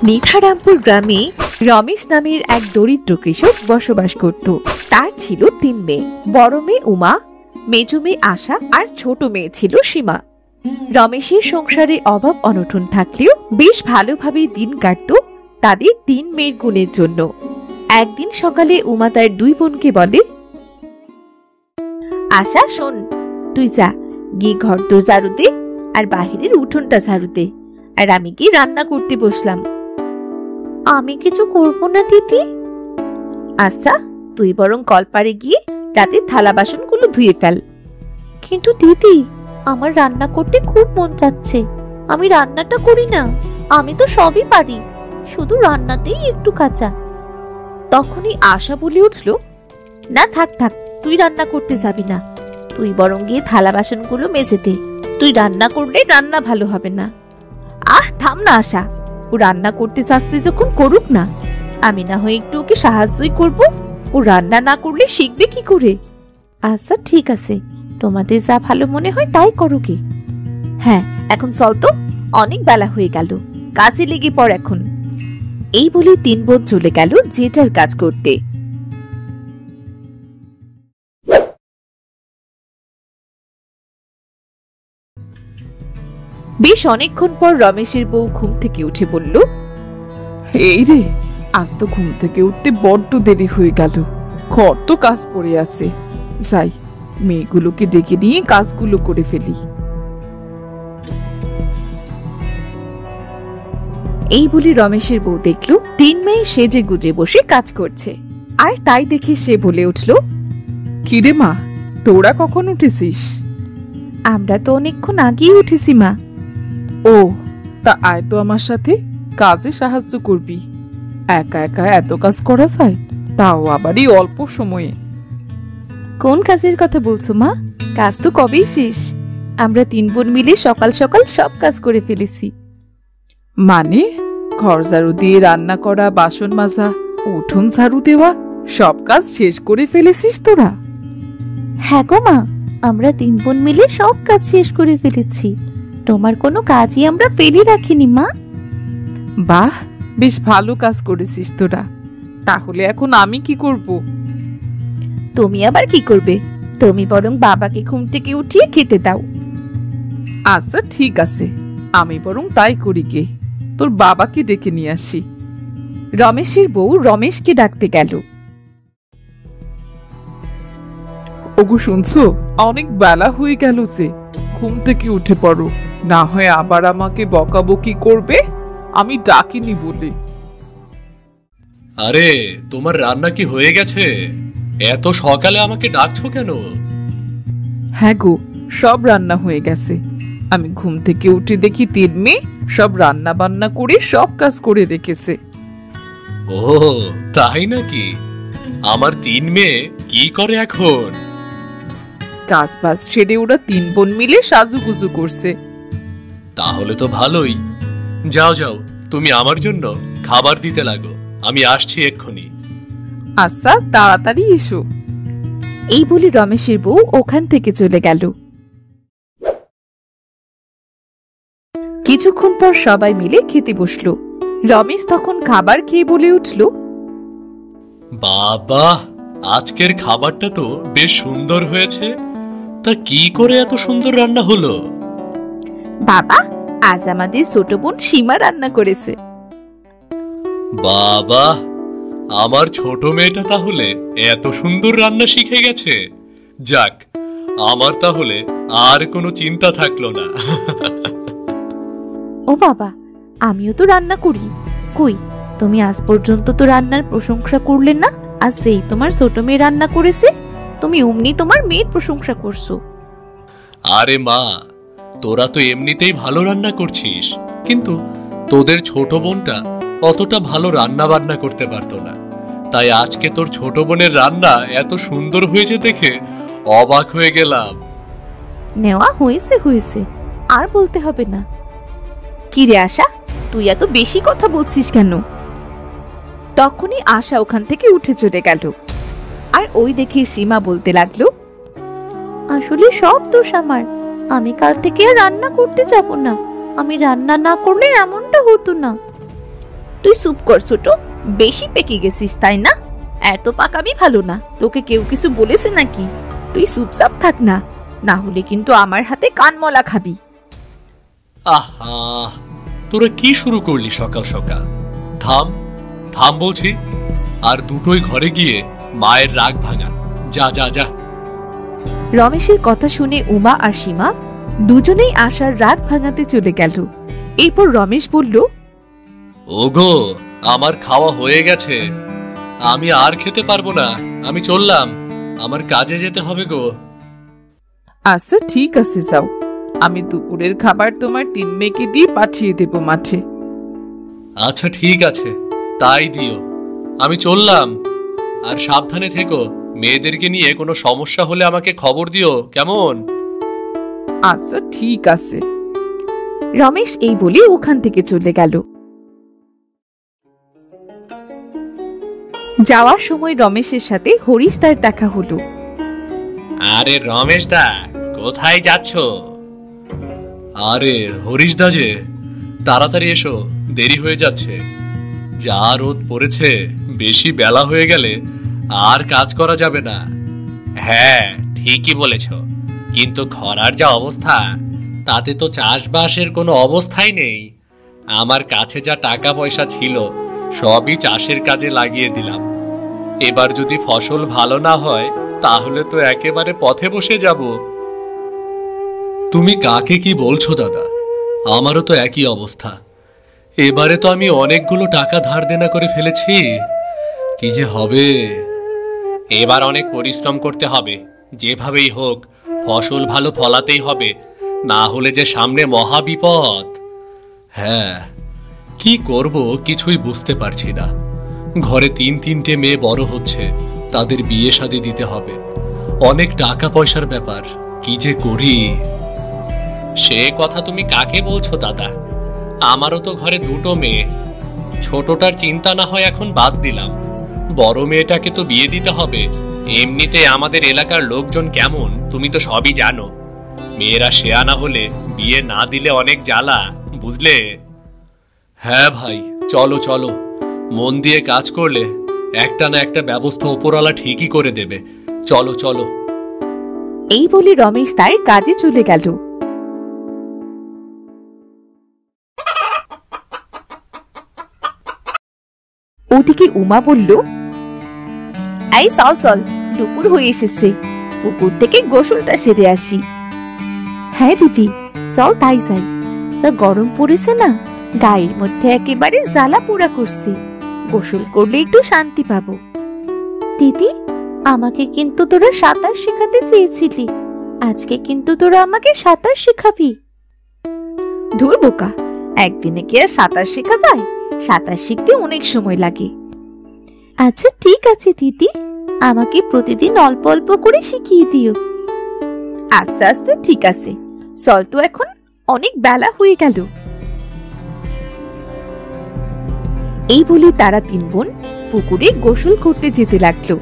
নিথারামপুর গ্রামে রমেশ নামের এক দরিদ্র কৃষক বসবাস করত। তার ছিল 3 মেয়ে, বড় মেয়ে উমা, মেজো মেয়ে আশা আর ছোট মেয়ে ছিল সীমা। রমেশের সংসারে অভাব অনটন থাকলেও বেশ ভালোভাবে দিন কাটত তাদের 3 মেয়ের গুণের জন্য। একদিন সকালে উমা তার 2 বোনকে বলে, আশা শোন, তুই যা গিয়ে ঘর দোর ঝাড়ু দে আর বাহিরের উঠোনটা ঝাড়ু দে, আর আমি কি রান্না করতে বসলাম। আমি কিছু করবো না দিদি। আচ্ছা, তুই বরং কলপারে গিয়ে রাতে থালা বাসনগুলো ধুয়ে ফেল। কিন্তু দিদি, আমার রান্না করতে খুব মন চাচ্ছে, আমি রান্নাটা করি না। আমি তো সবই পারি, শুধু রান্নাতেই একটু কাঁচা। তখনই আশা বলে উঠল, না থাক থাক, তুই রান্না করতে যাবি না, তুই বরং গিয়ে থালা বাসনগুলো মেজে দে। তুই রান্না করলে রান্না ভালো হবে না। আহ থাম না আশা, ও রান্না করতে চাচ্ছে যখন করুক না, আমি না হয় একটু ওকে সাহায্যই করব। ও রান্না না করলে শিখবে কি করে? আচ্ছা ঠিক আছে, তোমাদের যা ভালো মনে হয় তাই করো কি। হ্যাঁ, এখন চল তো, অনেক বেলা হয়ে গেল, কাজে লেগে পড় এখন। এই বলে 3 বোন চলে গেল যে যার কাজ করতে। বেশ অনেকক্ষণ পর রমেশের বউ ঘুম থেকে উঠে বলল, এই রে, আজ তো ঘুম থেকে উঠতে বড্ড দেরি হয়ে গেল, কত কাজ পড়ে আছে। যাই, মেয়েগুলোকে ডেকে নিয়ে কাজগুলো করে ফেলি। এই বলে রমেশের বউ দেখল 3 মেয়ে সেজে গুজে বসে কাজ করছে, আর তাই দেখে সে বলে উঠল, কিরে মা, তোরা কখন উঠেছিস? আমরা তো অনেকক্ষণ আগেই উঠেছি মা। ও, তা আয় তো আমার সাথে, কাজে সাহায্য করবি। একা একা এত কাজ করা যায়, তাও আবারই অল্প সময়ে। কোন কাজের কথা বলছো মা? কাজ তো কবেই শেষ, আমরা 3 বোন মিলে সকাল সকাল সব কাজ করে ফেলেছি। মানে ঘর ঝাড়ু দিয়ে রান্না করা, বাসন মাজা, উঠোন ঝাড়ু দেওয়া, সব কাজ শেষ করে ফেলেছিস তোরা? হ্যাঁ গো মা, আমরা 3 বোন মিলে সব কাজ শেষ করে ফেলেছি, তোমার কোনো কাজই আমরা ফেলে রাখিনি মা। বাহ, বেশ ভালো কাজ করেছিস তোরা। তাহলে এখন আমি কি করব? তুমি আবার কি করবে? তুমি বরং বাবাকে ঘুম থেকে উঠিয়ে খেতে দাও। আচ্ছা ঠিক আছে, আমি বরং তাই করি গে, তোর বাবাকে ডেকে নিয়ে আসি। রমেশের বউ রমেশকে ডাকতে গেল। ওগো শুনছো, অনেক বেলা হয়ে গেল, যে ঘুম থেকে উঠে পড়ো, না হয় আবার আমাকে বকাবকি করবে আমি ডাকিনি বলে। আরে তোমার রান্না কি হয়ে গেছে? এত সকালে আমাকে ডাকছো কেন? হ্যাঁ গো, সব রান্না হয়ে গেছে। আমি ঘুম থেকে উঠে দেখি 3 মেয়ে সব রান্না বান্না করে সব কাজ করে রেখেছে। ও তাই নাকি? আমার 3 মেয়ে কি করে এখন? কাজ বাজ ছেড়ে ওরা 3 বোন মিলে সাজুগুজু করছে। তাহলে তো ভালোই। যাও যাও, তুমি আমার জন্য খাবার দিতে লাগো, আমি আসছি এক্ষুনি। আচ্ছা, তাড়াতাড়ি এসো। এই বলে রমেশের বউ ওখান থেকে চলে গেল। কিছুক্ষণ পর সবাই মিলে খেতে বসলো। রমেশ তখন খাবার খেয়ে বলে উঠল, বাবা, আজকের খাবারটা তো বেশ সুন্দর হয়েছে। তা কি করে এত সুন্দর রান্না হলো? বাবা, আজ আমাদের ছোট বোন সীমা রান্না করেছে। বাবা, আমার ছোট মেয়েটা তাহলে এত সুন্দর রান্না শিখে গেছে। যাক, আমার তাহলে আর কোনো চিন্তা থাকলো না। ও বাবা, আমিও তো রান্না করি। কই, তুমি আজ পর্যন্ত তো রান্নার প্রশংসা করলে না, আর সেই তোমার ছোট মেয়ে রান্না করেছে, তুমি অমনি তোমার মেয়ের প্রশংসা করছো। আরে মা, তোরা তো এমনিতেই ভালো রান্না করছিস, কিন্তু তোদের ছোট বোনটা অতটা ভালো রান্না বান্না করতে পারতো না। তাই আজকে তোর ছোট বোনের রান্না এত সুন্দর হয়েছে দেখে অবাক হয়ে গেলাম। নেওয়া হয়েছে হয়েছে, আর বলতে হবে না। কি রে আশা, তুই এত বেশি কথা বলছিস কেন? তখনই আশা ওখান থেকে উঠে চলে গেল। আর ওই দেখে সীমা বলতে লাগলো, আসলে সব দোষ আমার, আমি কাল থেকে আর রান্না করতে যাব না। আমি রান্না না করলে এমনটা হতো না। তুই চুপ কর ছোট, বেশি পেকে গেছিস তাই না? এত পাকামি ভালো না। তোকে কেউ কিছু বলেছে নাকি? তুই চুপচাপ থাক না, না হলে কিন্তু আমার হাতে কানমলা খাবি। আহা, তোরা কি শুরু করলি সকাল সকাল? থাম থাম বলছি। আর দুটোই ঘরে গিয়ে মায়ের রাগ ভাঙা। যা যা যা। রমেশের কথা শুনে উমা আর সীমা দুজনেই আশার রাগ ভাঙাতে চলে গেল। এরপর রমেশ বলল, ওগো, আমার খাওয়া হয়ে গেছে, আমি আর খেতে পারবো না, আমি চললাম, আমার কাজে যেতে হবে গো। আচ্ছা ঠিক আছে, যাও। আমি দুপুরের খাবার তোমার 3 মেয়েকে দিয়ে পাঠিয়ে দেব মাঠে। আচ্ছা ঠিক আছে, তাই দিও, আমি চললাম। আর সাবধানে থেকো, মেয়েদেরকে নিয়ে কোনো সমস্যা হলে আমাকে খবর দিও, কেমন? আচ্ছা ঠিক আছে। রমেশ এই বলে ওখান থেকে চলে গেল। যাওয়ার সময় রমেশের সাথে হরিশ দার দেখা হলো। আরে রমেশ দা, কোথায় যাচ্ছ? আরে হরিশ দা যে, তাড়াতাড়ি এসো, দেরি হয়ে যাচ্ছে। যা রোদ পড়েছে, বেশি বেলা হয়ে গেলে আর কাজ করা যাবে না। হ্যাঁ ঠিকই বলেছ, কিন্তু খরার যা অবস্থা, তাতে তো চাষবাসের কোনো অবস্থাই নেই। আমার কাছে যা টাকা পয়সা ছিল সবই চাষের কাজে লাগিয়ে দিলাম। এবার যদি ফসল ভালো না হয় তাহলে তো একেবারে পথে বসে যাব। তুমি কাকে কি বলছো দাদা? আমারও তো একই অবস্থা। এবারে তো আমি অনেকগুলো টাকা ধার দেনা করে ফেলেছি, কি যে হবে। এবার অনেক পরিশ্রম করতে হবে, যেভাবেই হোক ফসল ভালো ফলাতেই হবে, না হলে যে সামনে মহা বিপদ। হ্যাঁ, কি করব কিছুই বুঝতে পারছি না। ঘরে 3-3টে মেয়ে বড় হচ্ছে, তাদের বিয়ে শাদী দিতে হবে, অনেক টাকা পয়সার ব্যাপার, কি যে করি। সে কথা তুমি কাকে বলছো দাদা? আমারও তো ঘরে 2টো মেয়ে। ছোটটার চিন্তা না হয় এখন বাদ দিলাম, বড় মেয়েটাকে তো বিয়ে দিতে হবে। এমনিতে আমাদের এলাকার লোকজন কেমন তুমি তো সবই জানো। মেয়েরা শেয়ানা হলে বিয়ে না দিলে অনেক জ্বালা, বুঝলে? হ্যাঁ ভাই, চলো চলো, মন দিয়ে কাজ করলে একটা না একটা ব্যবস্থা উপরওয়ালা ঠিকই করে দেবে। চলো চলো। এই বলে রমেশ তার কাজে চলে গেল। ওদিকে উমা বলল, এই চল চল, দুপুর হয়ে এসেছে, পুকুর থেকে গোসলটা সেরে আসি। হ্যাঁ দিদি, চল তাই যাই। যা গরম পড়েছে না, গায়ের মধ্যে একেবারে জ্বালা পোড়া করছে। গোসল করলে একটু শান্তি পাবো। দিদি, আমাকে কিন্তু তোরা সাঁতার শেখাতে চেয়েছিলি, আজকে কিন্তু তোরা আমাকে সাঁতার শেখাবি। ধুর বোকা, একদিনে কি আর সাঁতার শেখা যায়? সাঁতার শিখতে অনেক সময় লাগে। আচ্ছা ঠিক আছে দিদি, আমাকে প্রতিদিন অল্প অল্প করে শিখিয়ে দিও। আস্তে আস্তে ঠিক আছে, চল তো, এখন অনেক বেলা হয়ে গেল। এই বলে তারা 3 বোন পুকুরে গোসল করতে যেতে লাগলো।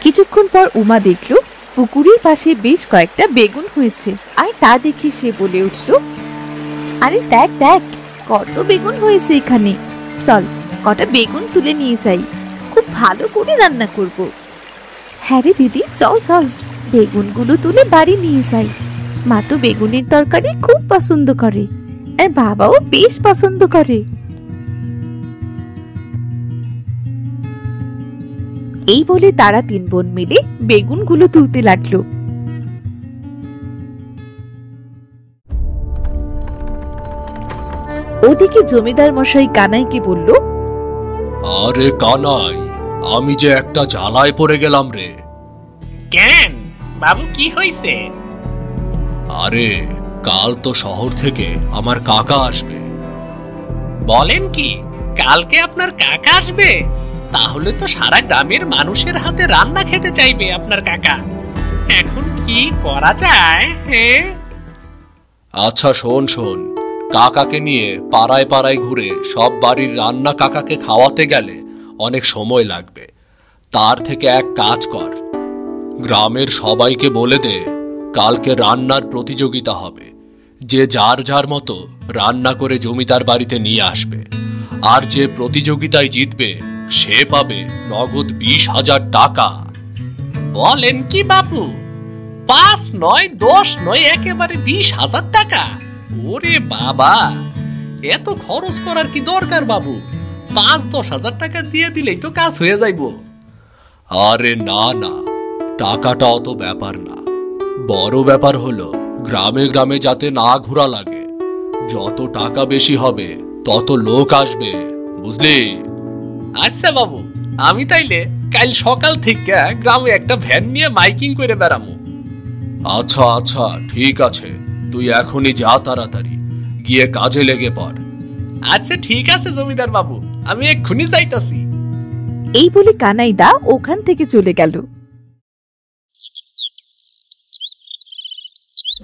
কিছুক্ষণ পর উমা দেখল পুকুরের পাশে বেশ কয়েকটা বেগুন হয়েছে, আর তা দেখে সে বলে উঠল, আরে দেখ দেখ, কত বেগুন হয়েছে এখানে। চল, কটা বেগুন তুলে নিয়ে যাই, খুব ভালো করে রান্না করব। হ্যাঁ রে দিদি, চল চল, বেগুনগুলো তুলে বাড়ি নিয়ে যাই। মা তো বেগুনের তরকারি খুব পছন্দ করে, আর বাবাও বেশ পছন্দ করে। এই বলে তারা 3 বোন মিলে বেগুনগুলো তুলতে লাগলো। ওদিকে জমিদার মশাই কানাইকে বলল, আরে কানাই, আমি যে একটা জ্বালায় পড়ে গেলাম রে। কেন বাবু, কি হয়েছে? আরে কাল তো শহর থেকে আমার কাকা আসবে। বলেন কি, কালকে আপনার কাকা আসবে? তাহলে তো সারা গ্রামের মানুষের হাতে রান্না খেতে চাইবে আপনার কাকা। এখন কি করা যায়? আচ্ছা শোন শোন, কাকাকে নিয়ে পাড়ায় পাড়ায় ঘুরে সব বাড়ির রান্না কাকাকে খাওয়াতে গেলে অনেক সময় লাগবে। তার থেকে এক কাজ কর, গ্রামের সবাইকে বলে দে কালকে রান্নার প্রতিযোগিতা হবে। যে যার যার মতো রান্না করে জমিদার বাড়িতে নিয়ে আসবে, আর যে প্রতিযোগিতায় জিতবে সে পাবে নগদ 20,000 টাকা। বলেন কি বাবু? 5 নয় 10 নয়, একেবারে 20,000 টাকা? ওরে বাবা, এত খরচ করার কি দরকার বাবু? 5-10 হাজার টাকা দিয়ে দিলেই তো কাজ হয়ে যাইব। আরে না না, টাকাটা অত ব্যাপার না। বড় ব্যাপার হলো গ্রামে গ্রামে যাতে না ঘোরা লাগে। যত টাকা বেশি হবে তত লোক আসবে, বুঝলি? আচ্ছা বাবু, আমি তাইলে কাল সকাল থেকে গ্রামে একটা ভ্যান নিয়ে মাইকিং করে বেড়ামু। আচ্ছা আচ্ছা ঠিক আছে, তুই এখনই যা, তাড়াতাড়ি গিয়ে কাজে লেগে পড়। আচ্ছা ঠিক আছে জমিদার বাবু, আমি এক্ষুনি যাইতাছি। এই বলে কানাইদা ওখান থেকে চলে গেল।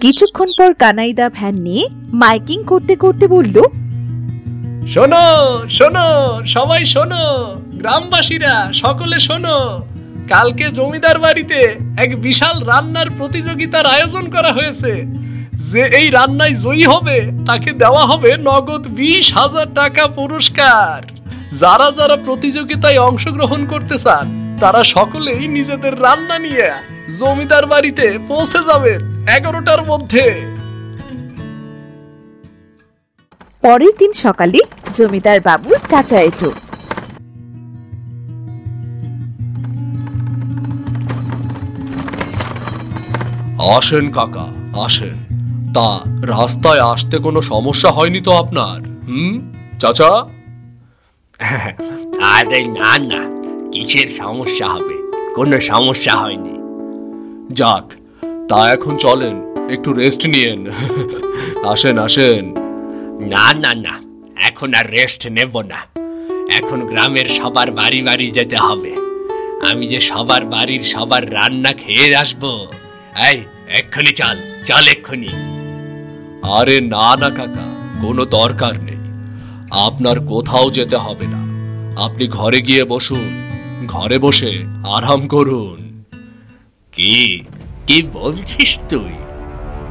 কিছুক্ষণ পর কানাইদা ভ্যান নিয়ে মাইকিং করতে করতে বলল, শোনো শোনো সবাই শোনো, গ্রামবাসীরা সকলে শোনো, কালকে জমিদার বাড়িতে এক বিশাল রান্নার প্রতিযোগিতার আয়োজন করা হয়েছে। যে এই রান্নায় জয়ী হবে তাকে দেওয়া হবে নগদ 20,000 টাকা পুরস্কার। যারা যারা প্রতিযোগিতায় অংশগ্রহণ করতে চান তারা সকলেই নিজেদের রান্না নিয়ে জমিদার বাড়িতে পৌঁছে যাবেন 11টার মধ্যে। পরের দিন সকালে জমিদার বাবুর চাচা এলো। আসেন কাকা আসেন। তা রাস্তায় আসতে কোনো সমস্যা হয়নি তো আপনার? চাচা? আরে না না, কিসের সমস্যা হবে? কোনো সমস্যা হয়নি। যাক, তা এখন চলেন একটু রেস্ট নিয়েন। আসেন আসেন। না না না, এখন আর রেস্ট নেব না। এখন গ্রামের সবার বাড়ি বাড়ি যেতে হবে। আমি যে সবার বাড়ির সবার রান্না খেয়ে আসবো। এই এক্ষুনি চল, চল এক্ষুনি। আরে না না কাকা, কোনো দরকার নেই। আপনার কোথাও যেতে হবে না। আপনি ঘরে গিয়ে বসুন, ঘরে বসে আরাম করুন। কি কি বলছিস তুই?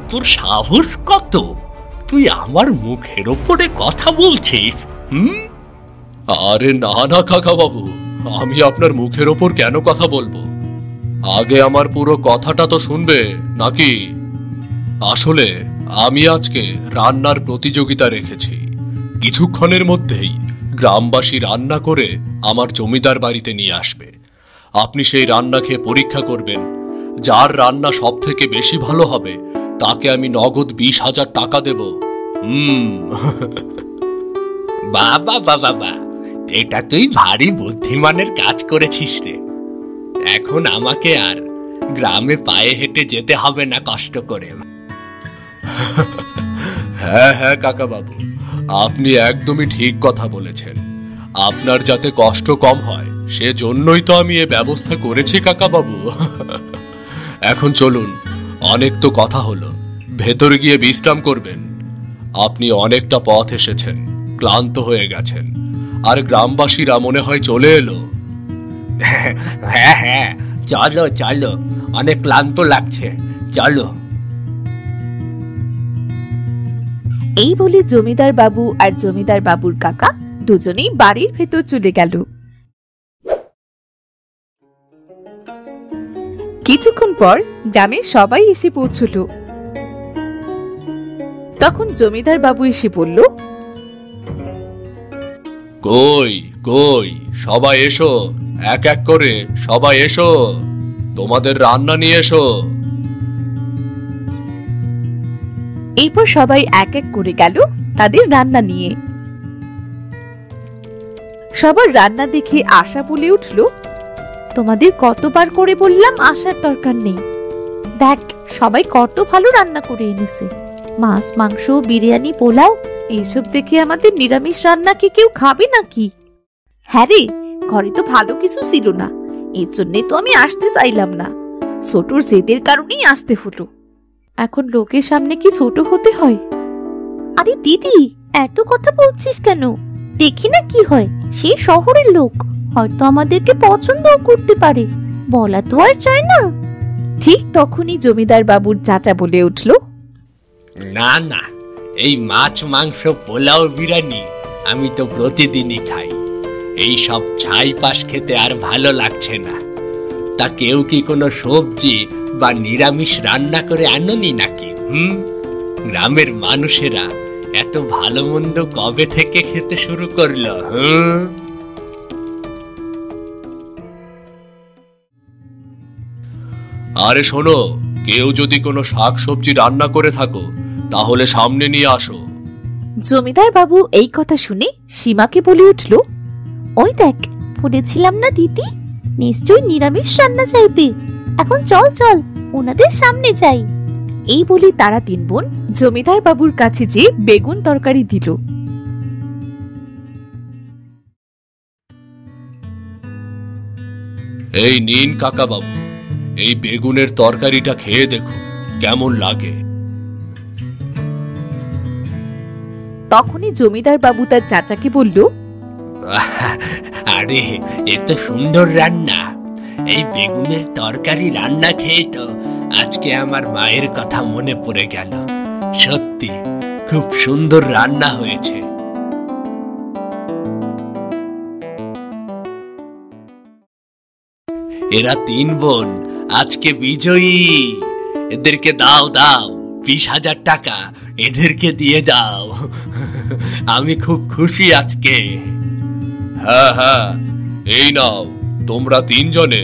তোর সাহস কত? তুই আমার মুখের ওপরে কথা বলছিস? আরে না না কাকা বাবু, আমি আপনার মুখের ওপর কেন কথা বলবো? আগে আমার পুরো কথাটা তো শুনবে নাকি? আসলে আমি আজকে রান্নার প্রতিযোগিতা রেখেছি। কিছুক্ষণের মধ্যেই গ্রামবাসী রান্না করে আমার জমিদার বাড়িতে নিয়ে আসবে। আপনি সেই রান্না খেয়ে পরীক্ষা করবেন। যার রান্না সব থেকে বেশি ভালো হবে তাকে আমি নগদ 20,000 টাকা দেব। বাবা বাবা বাবা, এটা তুই ভারী বুদ্ধিমানের কাজ করেছিস রে। এখন আমাকে আর গ্রামে পায়ে হেঁটে যেতে হবে না কষ্ট করে। হ্যাঁ হ্যাঁ কাকা বাবু, আপনি একদমই ঠিক কথা বলেছেন। আপনার যাতে কষ্ট কম হয় সেজন্যই তো আমি এ ব্যবস্থা করেছি কাকা বাবু। এখন চলুন, অনেক তো কথা হলো, ভেতরে গিয়ে বিশ্রাম করবেন। আপনি অনেকটা পথ এসেছেন, ক্লান্ত হয়ে গেছেন, আর গ্রামবাসীরা মনে হয় চলে এলো। হ্যাঁ হ্যাঁ, চলো চলো, অনেক ক্লান্ত লাগছে, চলো। এই বলে জমিদার বাবু আর জমিদার বাবুর কাকা দুজনেই বাড়ির ভেতর চলে গেল। কিছুক্ষণ পর গ্রামের সবাই এসে পৌঁছল। তখন জমিদার বাবু এসে বলল, কই কই সবাই এসো, এক এক করে সবাই এসো, তোমাদের রান্না নিয়ে এসো। এরপর সবাই এক এক করে গেল তাদের রান্না নিয়ে। সবার রান্না দেখে আশা বলে উঠল, তোমাদের কতবার করে বললাম আসার দরকার নেই। দেখ সবাই কত ভালো রান্না করে এনেছে, মাছ মাংস বিরিয়ানি পোলাও, এইসব দেখে আমাদের নিরামিষ রান্না কি কেউ খাবে নাকি? হ্যাঁ রে, ঘরে তো ভালো কিছু ছিল না, এর জন্য তো আমি আসতে চাইলাম না। ছোটর জেদের কারণেই আসতে হলো। এখন লোকের সামনে কি ছোট হতে হয়? আরে দিদি, এত কথা বলছিস কেন? দেখি না কি হয়, সে শহরের লোক, হয়তো আমাদেরকে পছন্দও করতে পারে, বলা তো আর চায় না। ঠিক তখনই জমিদার বাবুর চাচা বলে উঠল, না না, এই মাছ মাংস পোলাও বিরিয়ানি আমি তো প্রতিদিনই খাই, এই সব ছাই পাশ খেতে আর ভালো লাগছে না। তা কেউ কি কোনো সবজি বা নিরামিষ রান্না করে আনোনি নাকি? গ্রামের মানুষেরা এত ভালো মন্দ কবে থেকে খেতে শুরু করলো? আরে শোনো, কেউ যদি কোনো শাক সবজি রান্না করে থাকো তাহলে সামনে নিয়ে আসো। জমিদার বাবু এই কথা শুনে সীমাকে বলে উঠল, ওই দেখ, বলেছিলাম না দিদি, নিশ্চয়ই নিরামিষ রান্না চাইবে। এখন চল চল, ওনাদের সামনে যাই। এই বলে তারা তিন বোন জমিদার বাবুর কাছে যে বেগুন তরকারি দিল। এই নিন কাকা বাবু, এই বেগুনের তরকারিটা খেয়ে দেখো কেমন লাগে। তখনই জমিদার বাবু তার চাচাকে বলল, আরে এত সুন্দর রান্না, এই বেগুনের তরকারি রান্না খেয়ে তো আজকে আমার মায়ের কথা মনে পড়ে গেল। সত্যি খুব সুন্দর রান্না হয়েছে। এরা তিন বোন আজকে বিজয়ী। এদেরকে দাও দাও, 20,000 টাকা এদেরকে দিয়ে দাও। আমি খুব খুশি আজকে। হ্যাঁ হ্যাঁ, এই নাও, তোমরা তিনজনে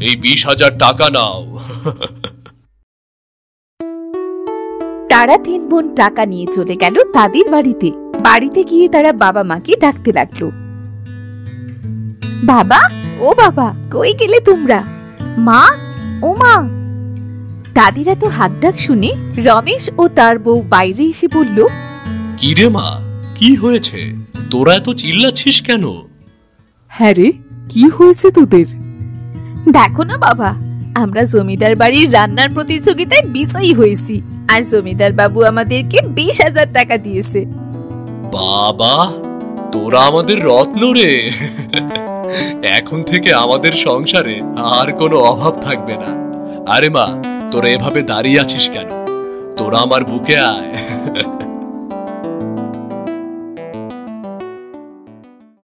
এই 20,000 টাকা নাও। তারা তিন বোন টাকা নিয়ে চলে গেল তাদের বাড়িতে। বাড়িতে গিয়ে তারা বাবা মাকে ডাকতে লাগলো, বাবা, ও বাবা, কই গেলে তোমরা? মা, ও মা। তাদের এত হাক ডাক শুনে রমেশ ও তার বউ বাইরে এসে বলল, কি রে মা, কি হয়েছে? তোরা এত চিল্লাচ্ছিস কেন? হ্যাঁ রে, কি হয়েছে তোদের? দেখো না বাবা, আমরা জমিদার বাড়ির রান্নার প্রতিযোগিতায় বিজয়ী হয়েছি, আর জমিদার বাবু আমাদেরকে 20,000 টাকা দিয়েছে। বাবা, তোরা আমাদের রত্ন রে। এখন থেকে আমাদের সংসারে আর কোনো অভাব থাকবে না। আরে মা, তোরা এভাবে দাঁড়িয়ে আছিস কেন? তোরা আমার বুকে আয়।